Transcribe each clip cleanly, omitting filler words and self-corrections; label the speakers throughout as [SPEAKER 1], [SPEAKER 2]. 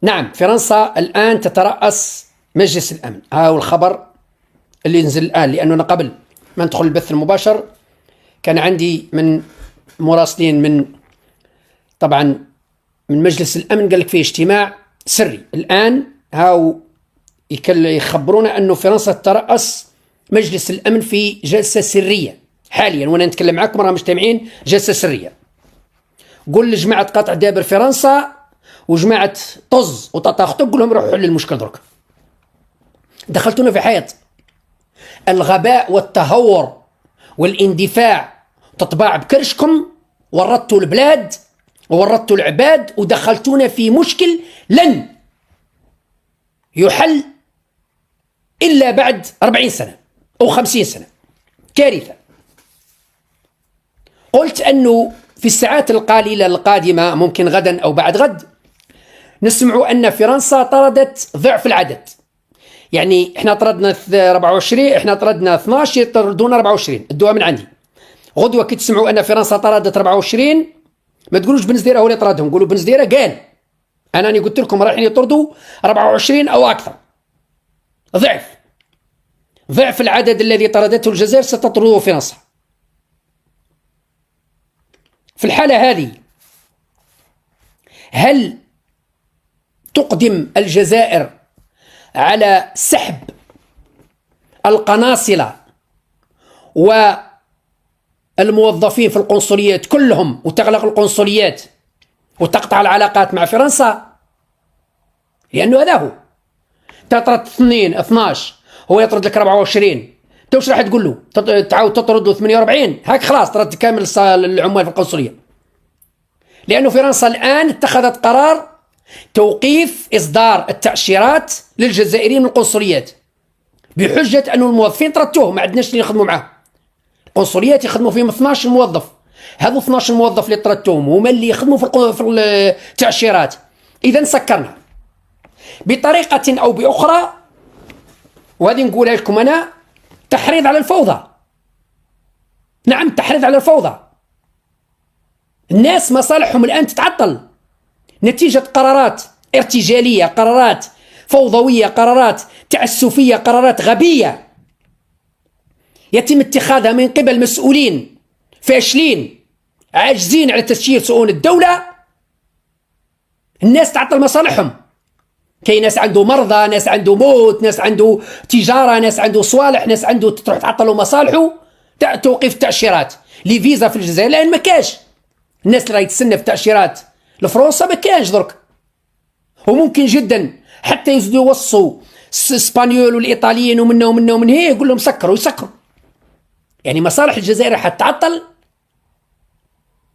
[SPEAKER 1] نعم، فرنسا الآن تترأس مجلس الأمن. ها هو الخبر اللي نزل الآن، لأننا قبل ما ندخل البث المباشر كان عندي من مراسلين من طبعا من مجلس الأمن قال لك فيه اجتماع سري. الآن هاو يخبرونا أنه فرنسا تترأس مجلس الأمن في جلسة سرية حاليا، وأنا نتكلم معكم راهم مجتمعين جلسة سرية. قول لجماعة قطع دابر فرنسا وجماعة طز وتطاخطق قول لهم روحوا حلوا المشكل درك. دخلتونا في حياة الغباء والتهور والاندفاع، تطباع بكرشكم، ورطتوا البلاد وورطتوا العباد ودخلتونا في مشكل لن يحل إلا بعد 40 سنة أو 50 سنة. كارثة. قلت أنه في الساعات القليلة القادمة، ممكن غدا أو بعد غد، نسمع أن فرنسا طردت ضعف العدد. يعني احنا طردنا 24، احنا طردنا 12، يطردون 24. ادوها من عندي. غدوة كي تسمعوا أن فرنسا طردت 24 ما تقولوش بنزديرة هو اللي طردهم، قولوا بنزديرة قال أنا قلت لكم رايحين يطردوا 24 أو أكثر. ضعف العدد الذي طردته الجزائر ستطرده فرنسا. في الحالة هذه هل تقدم الجزائر على سحب القناصلة والموظفين في القنصليات كلهم وتغلق القنصليات وتقطع العلاقات مع فرنسا؟ لأنه هذا هو. تطرد 2 12 هو يطرد لك 24، انت وش راح تقول له؟ تعاود تطرد له 48 هاك خلاص طرد كامل العمال في القنصلية. لأنه فرنسا الآن اتخذت قرار توقيف إصدار التأشيرات للجزائريين من القنصليات بحجة أن الموظفين طردتوهم، ما عندناش اللي يخدموا معاه. القنصليات يخدموا فيهم 12 موظف، هذو 12 موظف اللي طردتوهم هما اللي يخدموا في التأشيرات. إذا سكرنا بطريقة أو بأخرى، وهذه نقولها لكم أنا، تحريض على الفوضى. نعم، تحريض على الفوضى. الناس مصالحهم الآن تتعطل نتيجة قرارات ارتجالية، قرارات فوضوية، قرارات تعسفية، قرارات غبية يتم اتخاذها من قبل مسؤولين فاشلين عاجزين على تسيير شؤون الدولة. الناس تعطل مصالحهم. كاين ناس عنده مرضى، ناس عنده موت، ناس عنده تجارة، ناس عنده صوالح، ناس عنده تروح تعطلوا مصالحه. توقيف التأشيرات لي فيزا في الجزائر لأن ما كاش. الناس اللي راهي تستنى في تأشيرات لفرنسا ما كانش درك. وممكن جدا حتى يزيدوا يوصوا الاسبانيول والايطاليين ومن هي يقول لهم سكروا. يعني مصالح الجزائر حتعطل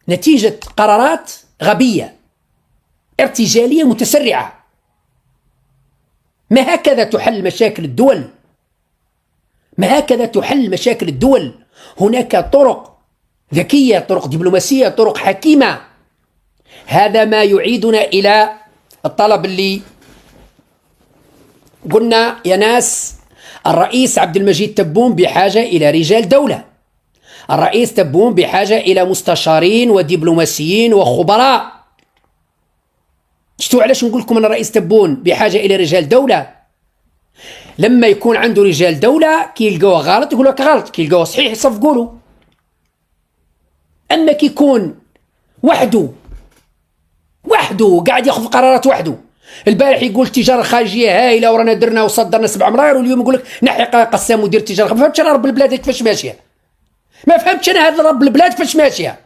[SPEAKER 1] نتيجة قرارات غبية ارتجالية متسرعة. ما هكذا تحل مشاكل الدول، ما هكذا تحل مشاكل الدول. هناك طرق ذكية، طرق دبلوماسية، طرق حكيمة. هذا ما يعيدنا إلى الطلب اللي قلنا يا ناس، الرئيس عبد المجيد تبون بحاجة إلى رجال دولة. الرئيس تبون بحاجة إلى مستشارين ودبلوماسيين وخبراء. شفتوا علاش نقول لكم أن الرئيس تبون بحاجة إلى رجال دولة؟ لما يكون عنده رجال دولة كي يلقوه غلط يقولوا لك غلط، كي يلقوه صحيح يصفقوا له. أما كي يكون وحده قاعد ياخذ قرارات وحده، البارح يقول التجاره الخارجيه هايله ورانا درنا وصدرنا 7 ملاير، واليوم يقول لك نحي قسام مدير التجاره. ما فهمتش انا رب البلاد كيفاش ماشيه، ما فهمتش انا هذا رب البلاد كيفاش ماشيه.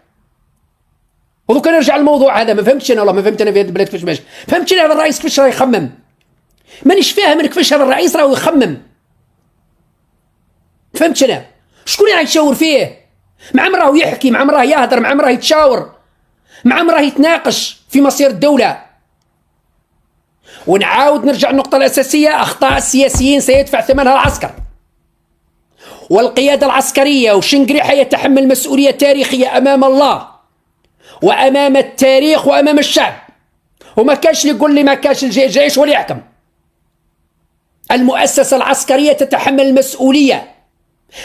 [SPEAKER 1] ودوك نرجع للموضوع هذا، ما فهمتش انا والله، ما فهمت انا في هذه البلاد كيفاش ماشيه. فهمتش انا هذا الرئيس كيفاش راه يخمم، مانيش فاهم انا كيفاش هذا الرئيس راه يخمم. فهمتش انا شكون اللي راه يتشاور فيه، مع من راه يحكي، مع من راه يهضر، مع من راه يتشاور، مع من راه يتناقش في مصير الدولة. ونعاود نرجع للنقطة الأساسية، أخطاء السياسيين سيدفع ثمنها العسكر والقيادة العسكرية. وشنقريحة يتحمل مسؤولية تاريخية أمام الله وأمام التاريخ وأمام الشعب. وما كاش اللي يقول لي ما كاش الجيش هو اللي يحكم. المؤسسة العسكرية تتحمل المسؤولية.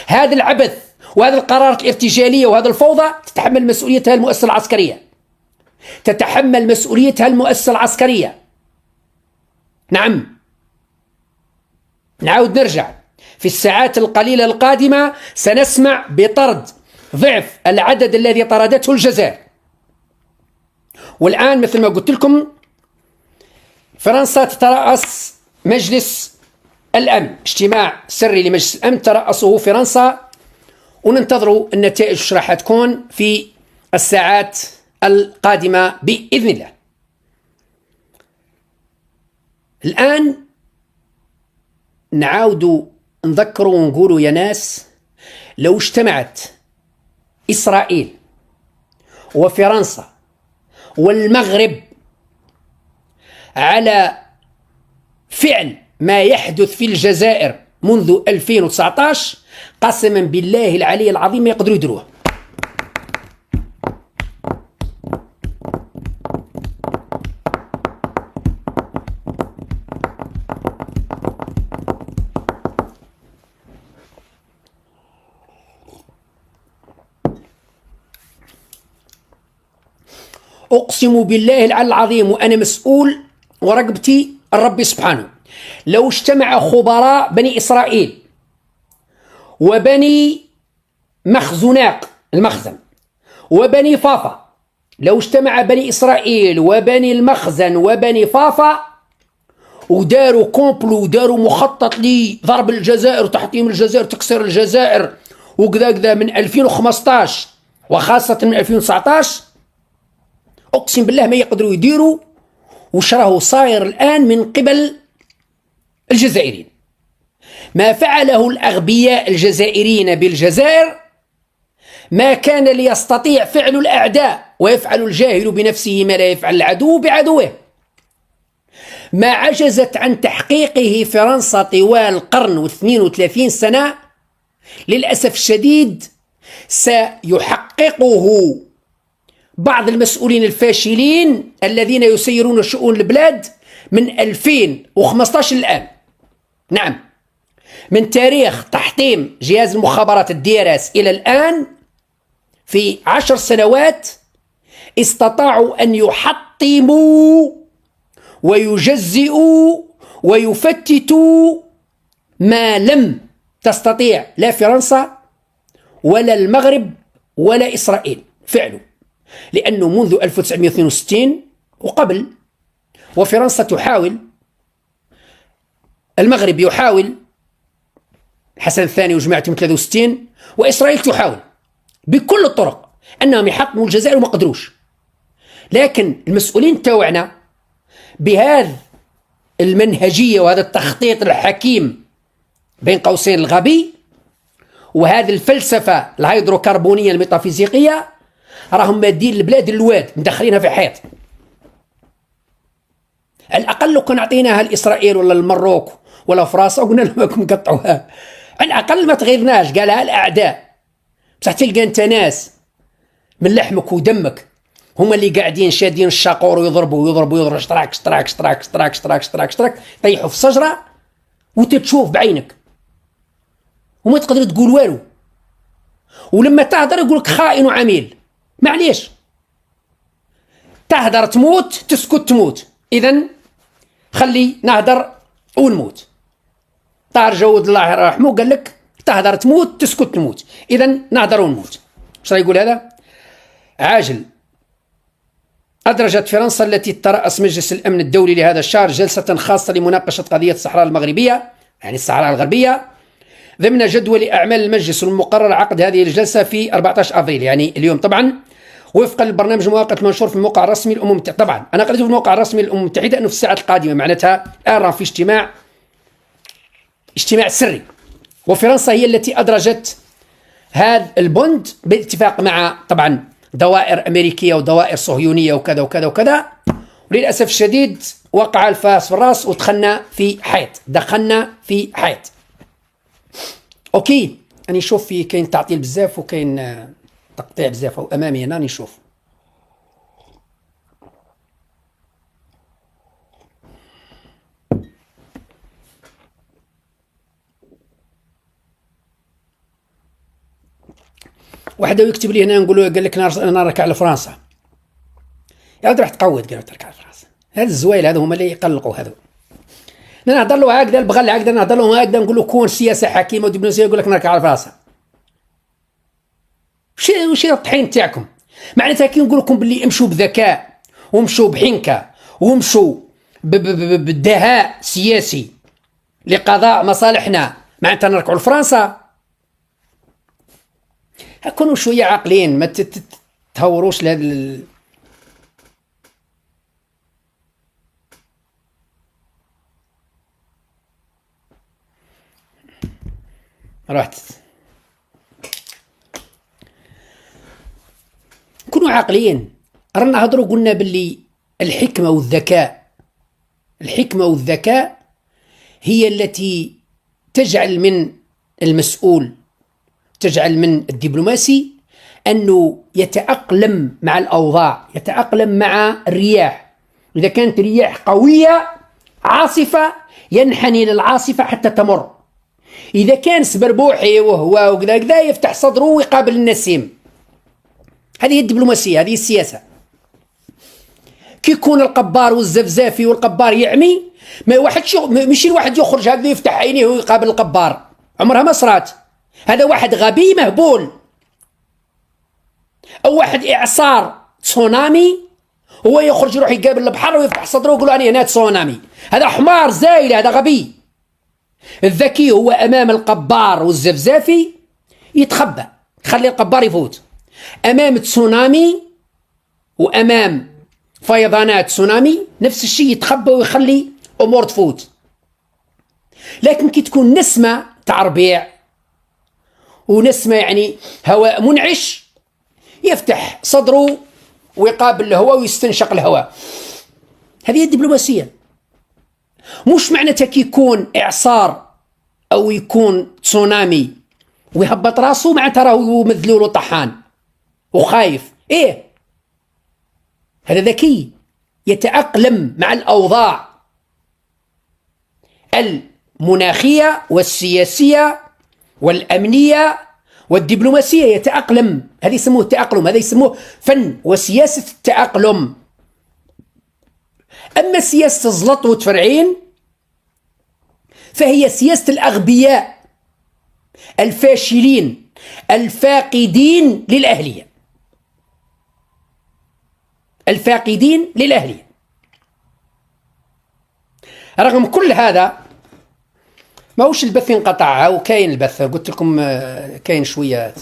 [SPEAKER 1] هذا العبث وهذه القرارات الارتجالية وهذا الفوضى تتحمل مسؤوليتها المؤسسة العسكرية، تتحمل مسؤوليتها المؤسسة العسكرية. نعم، نعاود نرجع في الساعات القليلة القادمة سنسمع بطرد ضعف العدد الذي طردته الجزائر. والآن مثل ما قلت لكم فرنسا تترأس مجلس الأمن، اجتماع سري لمجلس الأمن ترأسه فرنسا، وننتظروا النتائج ايش راح تكون في الساعات القادمة بإذن الله. الآن نعاود نذكروا ونقولوا يا ناس، لو اجتمعت إسرائيل وفرنسا والمغرب على فعل ما يحدث في الجزائر منذ 2019 قسما بالله العلي العظيم ما يقدروا يدروه. أقسم بالله العلي العظيم وأنا مسؤول ورقبتي الرب سبحانه، لو اجتمع خبراء بني إسرائيل وبني مخزوناق المخزن وبني فافا، لو اجتمع بني إسرائيل وبني المخزن وبني فافا وداروا كومبلو وداروا مخطط لضرب الجزائر وتحطيم الجزائر تكسير الجزائر وكذا كذا من 2015 وخاصة من 2019، أقسم بالله ما يقدروا يديروا وش راهو صاير الآن من قبل الجزائريين. ما فعله الأغبياء الجزائريين بالجزائر ما كان ليستطيع فعل الأعداء، ويفعل الجاهل بنفسه ما لا يفعل العدو بعدوه. ما عجزت عن تحقيقه فرنسا طوال قرن و32 سنة للأسف الشديد سيحققه بعض المسؤولين الفاشلين الذين يسيرون شؤون البلاد من 2015 الآن. نعم، من تاريخ تحطيم جهاز المخابرات الديراس إلى الآن في 10 سنوات استطاعوا أن يحطموا ويجزئوا ويفتتوا ما لم تستطيع لا فرنسا ولا المغرب ولا إسرائيل فعله، لأنه منذ 1962 وقبل وفرنسا تحاول، المغرب يحاول الحسن الثاني وجماعته من 63، وإسرائيل تحاول بكل الطرق أنهم يحطموا الجزائر وما قدروش. لكن المسؤولين تاوعنا بهذه المنهجية وهذا التخطيط الحكيم بين قوسين الغبي وهذه الفلسفة الهيدروكربونية الميتافيزيقية راهم مادين البلاد الواد مدخلينها في حيط. الأقل لو كان عطيناها لإسرائيل ولا المروك ولا فرنسا وقلنا لهم قطعوها، على الأقل ما تغيرناش، قالها الأعداء. بصح تلقى أنت ناس من لحمك ودمك هما اللي قاعدين شادين الشاقور ويضربوا اشتراك اشتراك اشتراك اشتراك اشتراك اشتراك اشتراك طيحوا في الشجرة وتتشوف بعينك وما تقدر تقول والو، ولما تهدر يقولك خائن وعميل. معليش، تهدر تموت تسكت تموت، إذن خلي نهدر ونموت. طاهر جود الله يرحمه قال لك تهدر تموت تسكت تموت، إذن نهدر ونموت. ايش يقول هذا؟ عاجل. أدرجت فرنسا التي ترأس مجلس الأمن الدولي لهذا الشهر جلسة خاصة لمناقشة قضية الصحراء المغربية يعني الصحراء الغربية ضمن جدول أعمال المجلس، والمقرر عقد هذه الجلسة في 14 أبريل يعني اليوم طبعا، وفقا للبرنامج المؤقت المنشور في الموقع الرسمي للأمم المتحدة. طبعا أنا قريته في الموقع الرسمي للأمم المتحدة أنه في الساعات القادمة، معناتها الآن في اجتماع سري، وفرنسا هي التي أدرجت هذا البند باتفاق مع طبعا دوائر أمريكية ودوائر صهيونية وكذا وكذا وكذا. وللأسف الشديد وقع الفاس في الراس ودخلنا في حيط، دخلنا في حيط. أوكي، أنا نشوف في كاين تعطيل بزاف وكاين تقطيع بزاف أمامي هنا نشوف. واحد يكتب لي هنا نقول له قال لك انا راك على فرنسا، يا ولد راح تقود، قال لك راك على فرنسا. هذا الزوايل هذا هما اللي يقلقوا هذا. نهضر له هكذا البغل هكذا، نهضر له هكذا نقول له كون سياسه حكيمه ودبلوماسيه، يقول لك نراك عارف راسها. وش الطحين تاعكم؟ معناتها كي نقول لكم باللي امشوا بذكاء وامشوا بحنكه وامشوا بدهاء سياسي لقضاء مصالحنا، معناتها نركعوا لفرنسا. كونوا شويه عاقلين، ما تهوروش لهذا رحت. كونوا عاقلين. رانا هضروا قلنا باللي الحكمة والذكاء هي التي تجعل من المسؤول، تجعل من الدبلوماسي أنه يتأقلم مع الأوضاع، يتأقلم مع الرياح. إذا كانت رياح قوية عاصفة ينحني للعاصفة حتى تمر. إذا كان سبربوحي وهو وكذا كذا يفتح صدره ويقابل النسيم. هذه الدبلوماسية، هذه السياسة. كي يكون القبار والزفزافي والقبار يعمي، ما واحد ماشي الواحد يخرج هكذا يفتح عينيه ويقابل القبار، عمرها ما صرات. هذا واحد غبي مهبول، أو واحد إعصار تسونامي هو يخرج يروح يقابل البحر ويفتح صدره ويقول أنا هنا تسونامي. هذا حمار زايل، هذا غبي. الذكي هو أمام القبار والزفزافي يتخبى، خلي القبار يفوت. أمام تسونامي وأمام فيضانات تسونامي نفس الشيء، يتخبى ويخلي أمور تفوت. لكن كي تكون نسمة تاع ربيع ونسمة يعني هواء منعش، يفتح صدره ويقابل الهواء ويستنشق الهواء. هذه الدبلوماسية. مش معناتها كي يكون إعصار أو يكون تسونامي ويهبط راسه معناتها راهو مذلول وطحان وخايف. إيه، هذا ذكي يتأقلم مع الأوضاع المناخية والسياسية والأمنية والدبلوماسية، يتأقلم. هذا يسموه التأقلم، هذا يسموه فن وسياسة التأقلم. أما سياسة الزلط وتفرعين فهي سياسة الأغبياء الفاشلين الفاقدين للأهلية، الفاقدين للأهلية. رغم كل هذا ماهوش البث انقطع، وكاين البث، قلت لكم كاين شويات.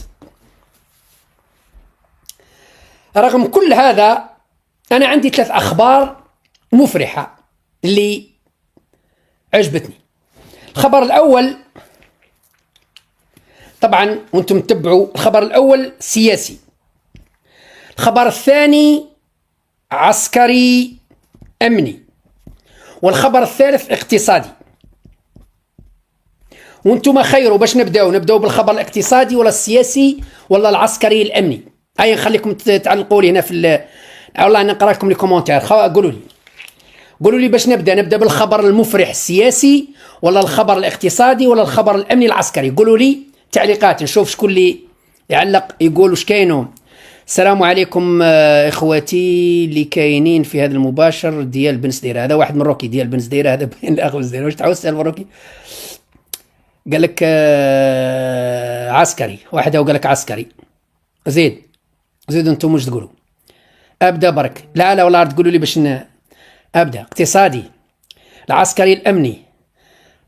[SPEAKER 1] رغم كل هذا أنا عندي 3 أخبار مفرحة اللي عجبتني. الخبر الأول طبعا وانتم تتبعوا، الخبر الأول سياسي، الخبر الثاني عسكري أمني، والخبر الثالث اقتصادي. وانتم خيروا باش نبداو بالخبر الاقتصادي ولا السياسي ولا العسكري الأمني. هيا نخليكم تعلقوا لي هنا في والله نقرا لكم لي كومونتير. قولوا لي باش نبدا بالخبر المفرح السياسي ولا الخبر الاقتصادي ولا الخبر الأمني العسكري. قولوا لي تعليقات نشوف شكون اللي يعلق يقول واش كاينو. السلام عليكم اخواتي اللي كاينين في هذا المباشر ديال بن سديره. هذا واحد مروكي ديال بن سديره، هذا بين الاخ بن سديره. واش تعاود سال مروكي؟ قال لك عسكري، واحد قال لك عسكري. زيد انتم واش تقولوا؟ ابدا برك. لا والله تقولوا لي باش ابدا. اقتصادي، العسكري الامني.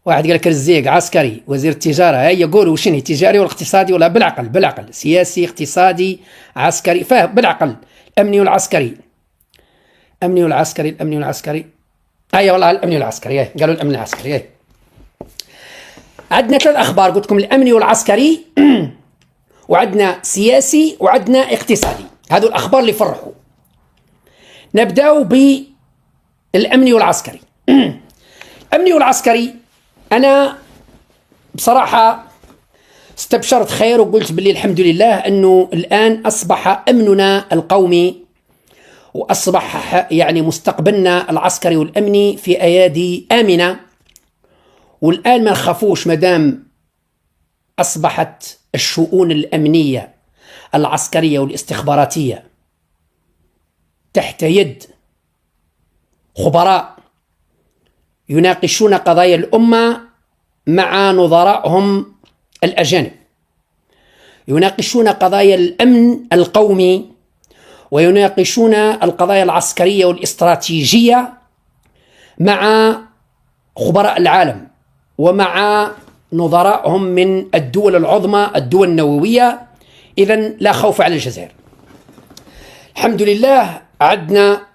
[SPEAKER 1] واحد قال لك رزيق عسكري، وزير التجاره. هيا قولوا شنو تجاري ولا اقتصادي ولا بالعقل سياسي اقتصادي عسكري، فاهم بالعقل. الامني والعسكري، الامني والعسكري. هيا والله الامني والعسكري. قالوا الامن العسكري. عندنا 3 اخبار قلت لكم، الامني والعسكري وعندنا سياسي وعندنا اقتصادي. هذو الاخبار اللي فرحوا. نبداو بالامني والعسكري. الامني والعسكري انا بصراحه استبشرت خير وقلت باللي الحمد لله انه الان اصبح امننا القومي واصبح يعني مستقبلنا العسكري والامني في ايادي امنه. والان ما نخافوش مادام اصبحت الشؤون الامنيه العسكريه والاستخباراتيه تحت يد خبراء يناقشون قضايا الأمة مع نظرائهم الأجانب، يناقشون قضايا الأمن القومي، ويناقشون القضايا العسكرية والاستراتيجية مع خبراء العالم ومع نظرائهم من الدول العظمى، الدول النووية. إذن لا خوف على الجزائر. الحمد لله عدنا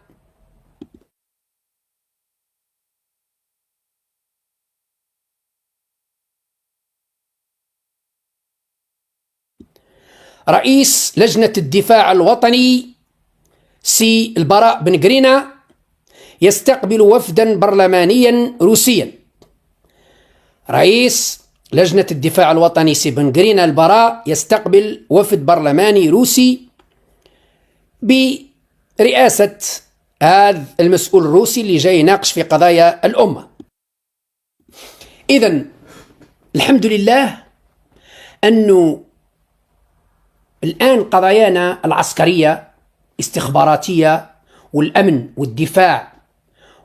[SPEAKER 1] رئيس لجنة الدفاع الوطني سي البراء بن قرينة يستقبل وفدا برلمانيا روسيا. رئيس لجنة الدفاع الوطني سي بن قرينة البراء يستقبل وفد برلماني روسي برئاسة هذا المسؤول الروسي اللي جاي يناقش في قضايا الأمة. إذن الحمد لله أنه الآن قضايانا العسكرية استخباراتية والأمن والدفاع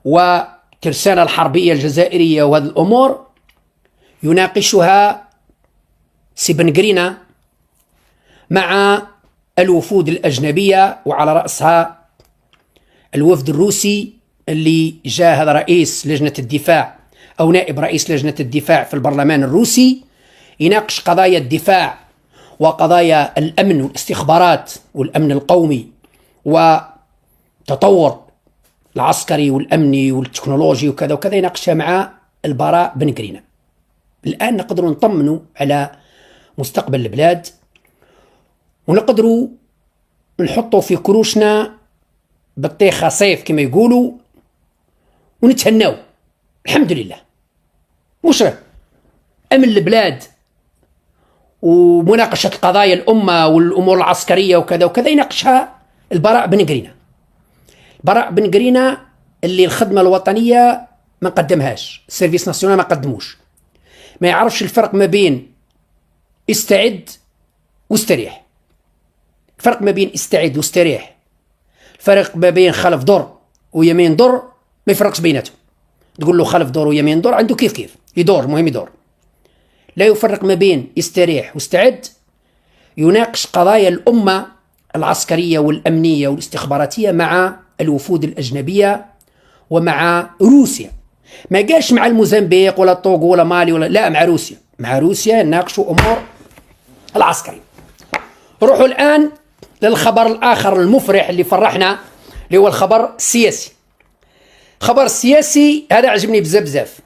[SPEAKER 1] والترسانة الحربية الجزائرية وهذه الأمور يناقشها سي بن قرينة مع الوفود الأجنبية، وعلى رأسها الوفد الروسي اللي جاء هذا رئيس لجنة الدفاع أو نائب رئيس لجنة الدفاع في البرلمان الروسي يناقش قضايا الدفاع وقضايا الأمن والاستخبارات والأمن القومي وتطور العسكري والأمني والتكنولوجي وكذا وكذا، يناقشها مع البراء بن قرينة. الآن نقدروا نطمنوا على مستقبل البلاد، ونقدروا نحطوا في كروشنا بطيخة صيف كما يقولوا ونتهناو. الحمد لله مشرف أمن البلاد ومناقشة قضايا الأمة والأمور العسكرية وكذا وكذا يناقشها البراء بن قرينة. البراء بن قرينة اللي الخدمة الوطنية ما قدمهاش، السيرفيس ناسيونال ما قدموش، ما يعرفش الفرق ما بين استعد واستريح، الفرق ما بين استعد واستريح، الفرق ما بين خلف دور ويمين دور ما يفرقش بيناتهم. تقول له خلف دور ويمين دور عنده كيف كيف يدور، المهم يدور. لا يفرق ما بين استريح واستعد. يناقش قضايا الأمة العسكرية والأمنية والاستخباراتية مع الوفود الأجنبية ومع روسيا. ما قالش مع الموزمبيق ولا الطوغو ولا مالي ولا لا، مع روسيا. مع روسيا يناقشوا أمور العسكري. روحوا الآن للخبر الآخر المفرح اللي فرحنا، اللي هو الخبر السياسي. الخبر السياسي هذا عجبني بزاف بزاف.